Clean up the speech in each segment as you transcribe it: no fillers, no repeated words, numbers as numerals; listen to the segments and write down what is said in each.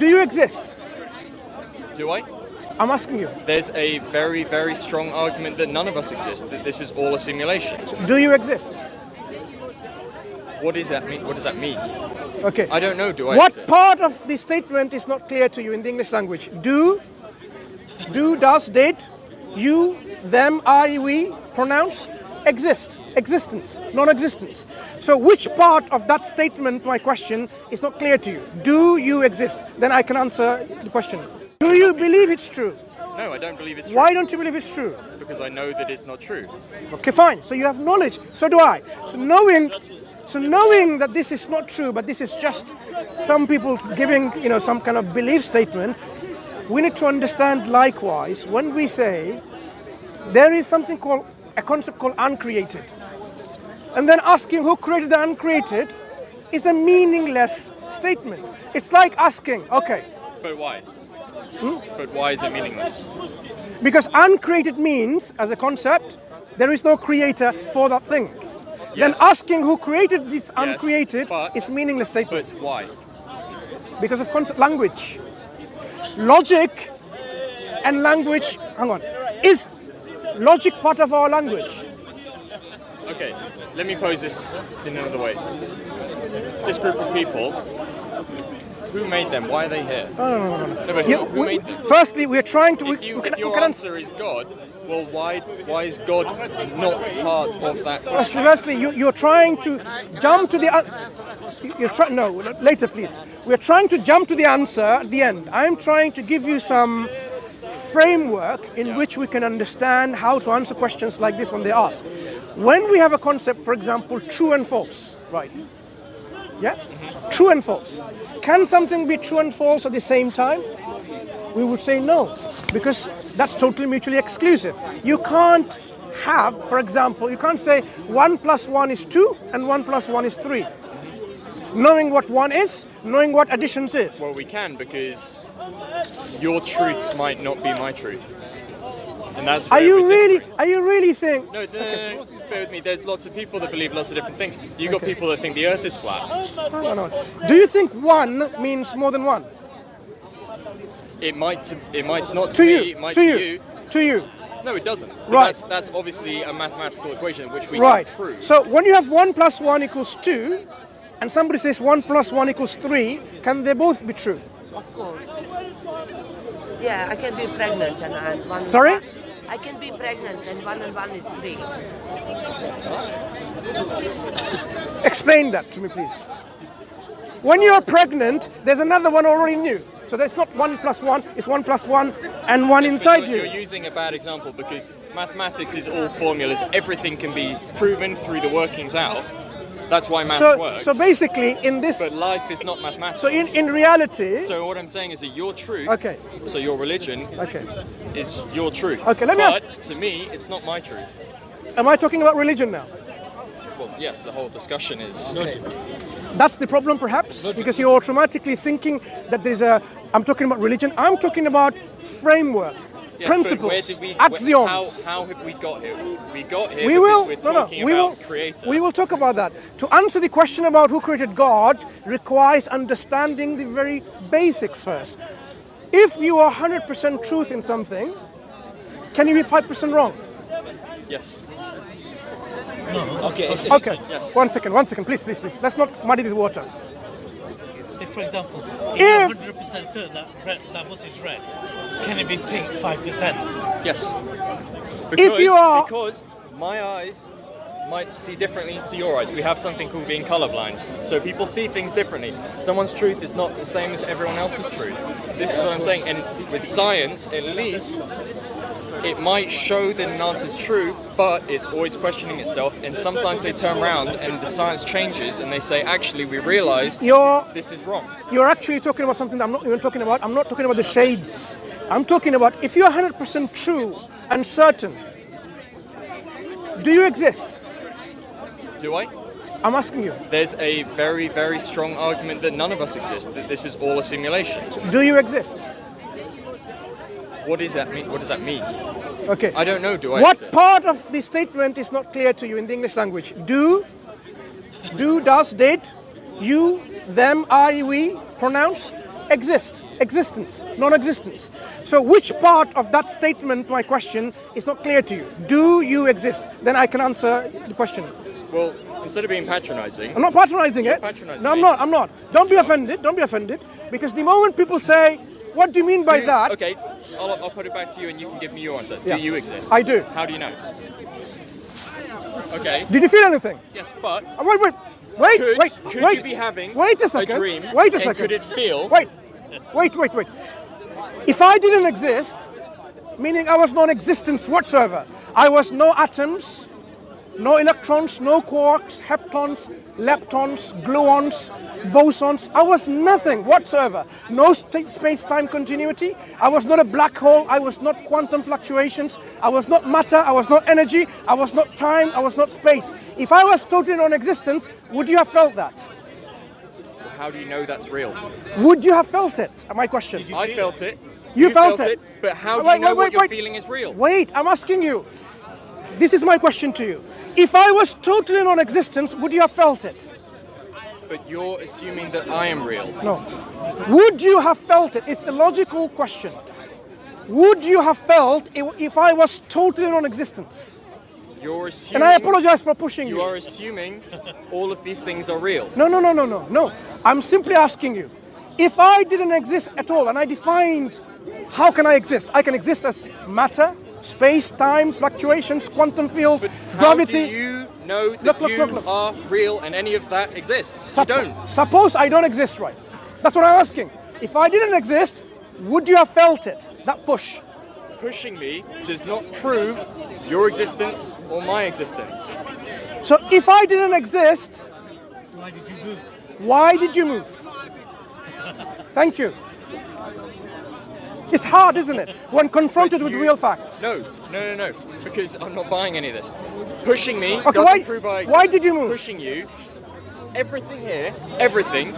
Do you exist? Do I? I'm asking you. There's a very, very strong argument that none of us exist, that this is all a simulation. Do you exist? What does that mean? What does that mean? Okay. I don't know, do I What exist? part of the statement is not clear to you in the English language? Do, does, did, you, them, I, we, pronounce, exist, existence, non-existence. So which part of that statement, my question, is not clear to you? Do you exist? Then I can answer the question. Do you believe it's true? No, I don't believe it's true. Why don't you believe it's true? Because I know that it's not true. Okay, fine. So you have knowledge. So do I. So knowing that this is not true, but this is just some people giving, some kind of belief statement, we need to understand likewise when we say there is something called a concept called uncreated. And then asking who created the uncreated is a meaningless statement. It's like asking, okay. But why? But why is it meaningless? Because uncreated means, as a concept, there is no creator for that thing. Yes. Then asking who created this uncreated but- is meaningless statement. But why? Because of concept language. Logic and language, is logic part of our language? Okay, let me pose this in another way. This group of people, who made them? Why are they here? No. No, but who made them? Firstly, we're trying to... If your answer is God, well, why is God not part of that question? Firstly, you're trying to jump to the... No, later please. We're trying to jump to the answer at the end. I'm trying to give you some framework in which we can understand how to answer questions like this when they ask. When we have a concept, for example, true and false, right? Yeah? True and false. Can something be true and false at the same time? We would say no, because that's totally mutually exclusive. You can't have, for example, you can't say 1 + 1 is 2 and 1 + 1 is 3. Knowing what 1 is, knowing what additions is. Well, we can, because your truth might not be my truth. And that's where we differ. Are you really think? No, bear with me. There's lots of people that believe lots of different things. You got people that think the Earth is flat. No. Do you think 1 means more than 1? It might not To me, you. it might To to you. you. To you. No, it doesn't. But Right. That's obviously a mathematical equation which we Right. can prove. So when you have 1 + 1 = 2, and somebody says 1 + 1 = 3, can they both be true? Of course. Yeah, I can be pregnant and one. Sorry? I can be pregnant and 1 and 1 is 3. Explain that to me, please. When you're pregnant, there's another one already new. So that's not 1 + 1, it's 1 + 1 and 1 inside You're you. using a bad example, because mathematics is all formulas. Everything can be proven through the workings out. That's why maths works. So basically, in this... But life is not mathematics. So in reality... So what I'm saying is that your truth, Okay. so your religion, Okay. is your truth. Okay, let me But to me, it's not my truth. Am I talking about religion now? Well, yes, the whole discussion is. That's the problem, perhaps, because you're automatically thinking that there's a... I'm talking about religion. I'm talking about framework, Yes, principles, but where did we, axioms. How have we got here? We got here We because will. we're No, talking we will. about creator. We will talk about that. To answer the question about who created God requires understanding the very basics first. If you are 100% truth in something, can you be 5% wrong? Yes. Okay. Okay. Yes. One second, please. Let's not muddy this water. If, for example, If- you're 100% certain that bus is red, can it be pink 5%? Yes. If you are- Because my eyes might see differently to your eyes. We have something called being colorblind. So people see things differently. Someone's truth is not the same as everyone else's truth. This is what I'm saying. And with science, at least, it might show that an answer is true, but it's always questioning itself. And sometimes they turn around and the science changes and they say, actually, we realized this is wrong. You're actually talking about something that I'm not even talking about. I'm not talking about the shades. I'm talking about if you're 100% true and certain, do you exist? Do I? I'm asking you. There's a very, very strong argument that none of us exist, that this is all a simulation. Do you exist? What does that mean? What does that mean? Okay. I don't know, do I What exist? part of the statement is not clear to you in the English language? Do, does, did, you, them, I, we, pronounce, exist. Existence, non-existence. So which part of that statement, my question, is not clear to you? Do you exist? Then I can answer the question. Well, instead of being patronising, I'm not patronising it. patronising No, I'm me. not. I'm not. Don't be offended. Don't be offended. Because the moment people say, "What do you mean by that?" Okay, I'll put it back to you, and you can give me your answer. Yeah. Do you exist? I do. How do you know? Okay. Did you feel anything? Yes, but Wait. you be having Wait a second. a dream? Wait a and second. could it feel? Wait. If I didn't exist, meaning I was non-existence whatsoever, I was no atoms, no electrons, no quarks, heptons, leptons, gluons, bosons. I was nothing whatsoever. No space-time continuity. I was not a black hole. I was not quantum fluctuations. I was not matter. I was not energy. I was not time. I was not space. If I was totally non-existence, would you have felt that? How do you know that's real? Would you have felt it? My question. I felt it. You felt it. But how do you know what you're feeling is real? Wait, I'm asking you. This is my question to you. If I was totally non-existence, would you have felt it? But you're assuming that I am real. No. Would you have felt it? It's a logical question. Would you have felt it if I was totally non-existence? You're assuming. And I apologize for pushing you. You are assuming all of these things are real. No. I'm simply asking you. If I didn't exist at all, and I defined how can I exist? I can exist as matter, space, time, fluctuations, quantum fields, gravity. How do you know that you are real and any of that exists? You don't. Suppose I don't exist, right? That's what I'm asking. If I didn't exist, would you have felt it? That push. Pushing me does not prove your existence or my existence. So if I didn't exist, Why did you move? why did you move? Thank you. It's hard, isn't it, when confronted with real facts? No. Because I'm not buying any of this. Pushing me Okay, doesn't prove I exist. why did you move? Pushing you, everything here, everything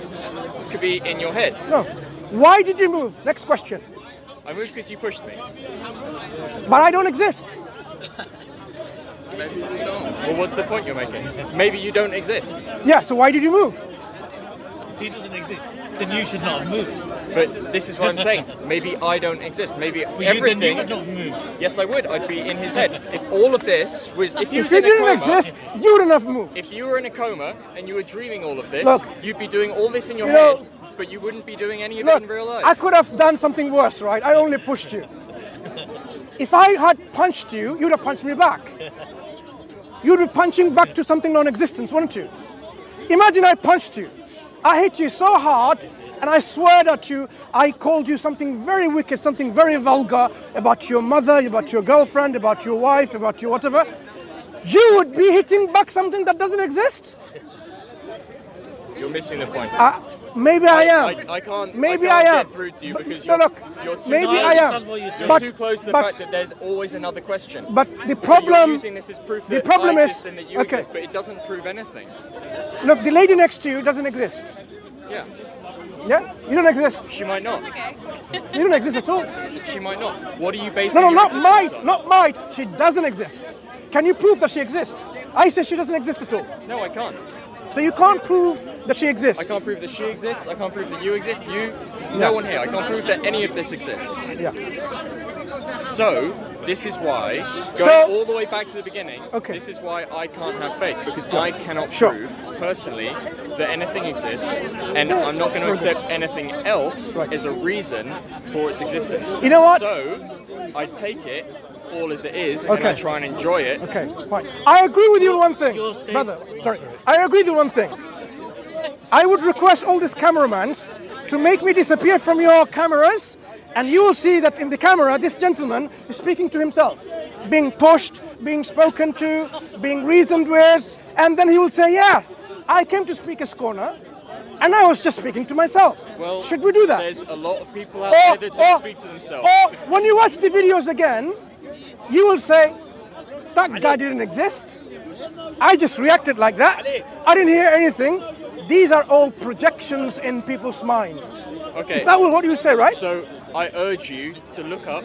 could be in your head. No. Why did you move? Next question. I moved because you pushed me. But I don't exist. Well, what's the point you're making? Maybe you don't exist. Yeah, so why did you move? If he doesn't exist, then you should not have moved. But this is what I'm saying. Maybe I don't exist. Maybe Then you everything. would not have moved. Yes, I would. I'd be in his head. If all of this was, if you If you didn't exist, you wouldn't have moved. if you were in a coma and you were dreaming all of this, Look, you'd be doing all this in your you know- head, but you wouldn't be doing any of it Look, in real life. I could have done something worse, right? I only pushed you. If I had punched you, you'd have punched me back. You'd be punching back to something non-existent, wouldn't you? Imagine I punched you. I hit you so hard, and I swear at you, I called you something very wicked, something very vulgar about your mother, about your girlfriend, about your wife, about your whatever. You would be hitting back something that doesn't exist? You're missing the point. Maybe I am. I can't. Maybe I I can't am. get through to you because No, look, you're too. maybe close. I am. You're too close to the fact that there's always another question. But the So problem, you're using this as proof the that problem I is, exist and that you okay. exist, but it doesn't prove anything. Look, the lady next to you doesn't exist. Yeah, Yeah, you don't exist. she might not. You don't exist at all. She might not. What are you basing No, your not existence might, on? not might. She doesn't exist. Can you prove that she exists? I say she doesn't exist at all. No, I can't. So you can't prove that she exists. I can't prove that she exists. I can't prove that you exist. No one here. I can't prove that any of this exists. Yeah. So, this is why, going So- all the way back to the beginning, Okay. this is why I can't have faith, because I cannot Sure. prove, personally, that anything exists, and I'm not going to accept anything else as a reason for its existence. You know what? So, I take it all as it is, and I Okay. try and enjoy it. Okay, fine. I agree with you on one thing, Your state- brother. Sorry. I agree with you on one thing. I would request all these cameramans to make me disappear from your cameras, and you will see that in the camera, this gentleman is speaking to himself, being pushed, being spoken to, being reasoned with, and then he will say, "Yeah, I came to Speaker's Corner, and I was just speaking to myself." Well, should we do that? There's a lot of people out there that do speak to themselves. Or when you watch the videos again, you will say, "That guy didn't exist. I just reacted like that. I didn't hear anything." These are all projections in people's minds. Okay. Is that what you say, right? So I urge you to look up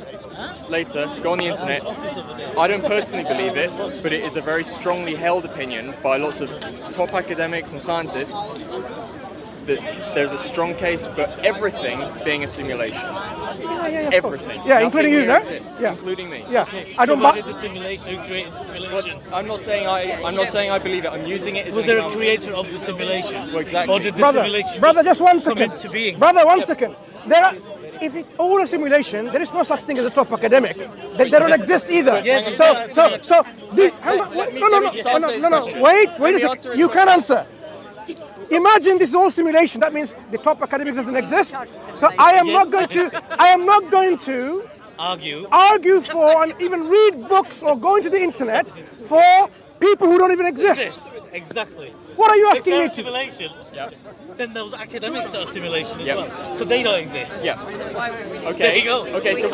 later, go on the internet. I don't personally believe it, but it is a very strongly held opinion by lots of top academics and scientists that there's a strong case for everything being a simulation. Of Everything. course. Yeah, Nothing including you, here no? exists, Yeah. including me. Yeah. I don't So buy. who did the simulation? Who created the Well, simulation? I'm not saying I believe it. I'm using it as Was an there a example. creator of the simulation? Well, exactly. Or did the Brother, simulation just one come second. into being? Brother, one second. If it's all a simulation, there is no such thing as a top academic. They don't exist either. Yeah, So, hang on. Let me just No. answer his question. Wait Let a me second. answer his You can question. answer. Imagine this is all simulation. That means the top academic doesn't exist. So I am not going to argue for and even read books or go into the internet for people who don't even exist. Exactly. What are you If asking they're me a to? simulation, then those academics are a simulation as Yeah. well. So they don't exist. Yeah. There Okay. you go. Okay. So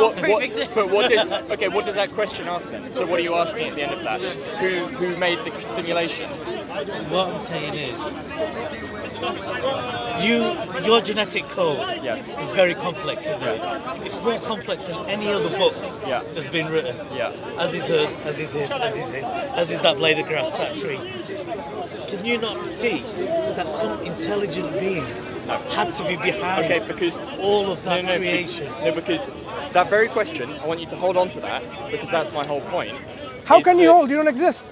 what does that question ask then? So what are you asking at the end of that? Who made the simulation? What I'm saying is, your genetic code Yes. is very complex, isn't it? It's more complex than any other book Yeah. that's been written. Yeah. As is hers, as is his, as is his, as is that blade of grass, that tree. Can you not see that some intelligent being had to be behind because all of that creation? Because that very question, I want you to hold on to that because that's my whole point. How is can you that- hold? You don't exist.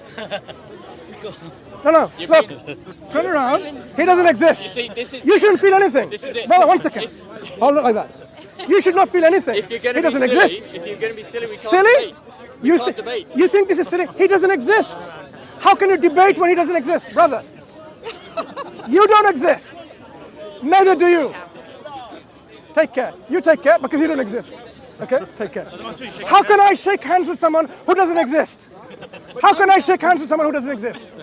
No. You Look, mean- turn around. He doesn't exist. You see, this is. You shouldn't feel anything. This is it. Brother, one second. Hold it like that. You should not feel anything. If you're going He to be doesn't silly, exist. if you're going to be silly, we can't Silly? debate. We can't debate. You think this is silly? He doesn't exist. How can you debate when he doesn't exist? Brother, you don't exist. Neither do you. Take care. You take care because you don't exist. Okay? Take care. How can I shake hands with someone who doesn't exist? How can I shake hands with someone who doesn't exist?